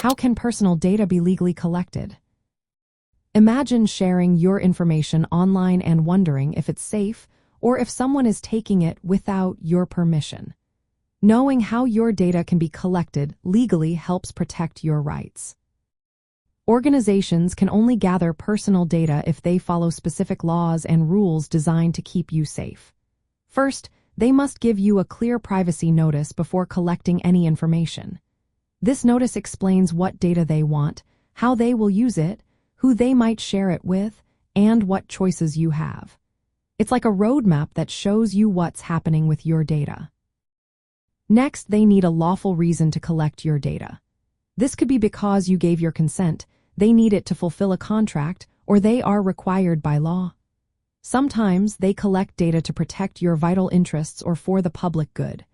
How can personal data be legally collected? Imagine sharing your information online and wondering if it's safe or if someone is taking it without your permission. Knowing how your data can be collected legally helps protect your rights. Organizations can only gather personal data if they follow specific laws and rules designed to keep you safe. First, they must give you a clear privacy notice before collecting any information. This notice explains what data they want, how they will use it, who they might share it with, and what choices you have. It's like a roadmap that shows you what's happening with your data. Next, they need a lawful reason to collect your data. This could be because you gave your consent, they need it to fulfill a contract, or they are required by law. Sometimes they collect data to protect your vital interests or for the public good.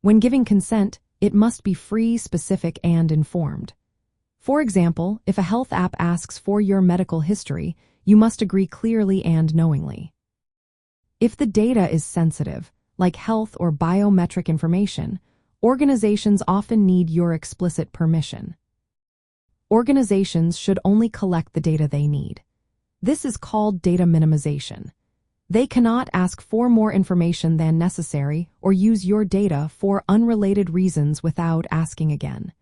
When giving consent, it must be free, specific, and informed. For example, if a health app asks for your medical history, you must agree clearly and knowingly. If the data is sensitive, like health or biometric information, organizations often need your explicit permission. Organizations should only collect the data they need. This is called data minimization. They cannot ask for more information than necessary or use your data for unrelated reasons without asking again.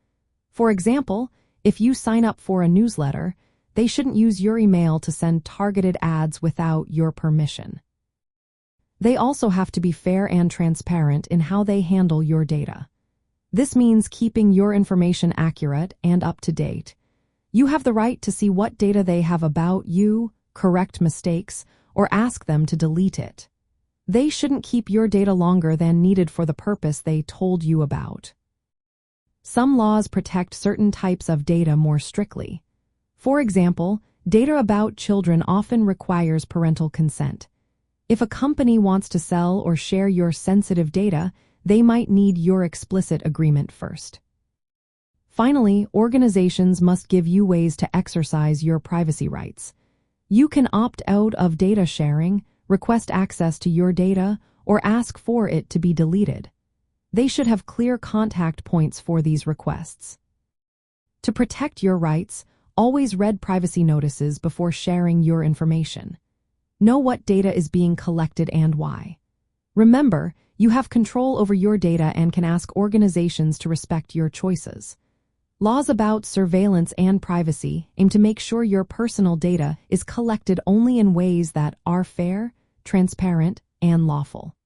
For example, if you sign up for a newsletter, they shouldn't use your email to send targeted ads without your permission. They also have to be fair and transparent in how they handle your data. This means keeping your information accurate and up to date. You have the right to see what data they have about you, correct mistakes, or ask them to delete it. They shouldn't keep your data longer than needed for the purpose they told you about. Some laws protect certain types of data more strictly. For example, data about children often requires parental consent. If a company wants to sell or share your sensitive data, they might need your explicit agreement first. Finally, organizations must give you ways to exercise your privacy rights. You can opt out of data sharing, request access to your data, or ask for it to be deleted. They should have clear contact points for these requests. To protect your rights, always read privacy notices before sharing your information. Know what data is being collected and why. Remember, you have control over your data and can ask organizations to respect your choices. Laws about surveillance and privacy aim to make sure your personal data is collected only in ways that are fair, transparent, and lawful.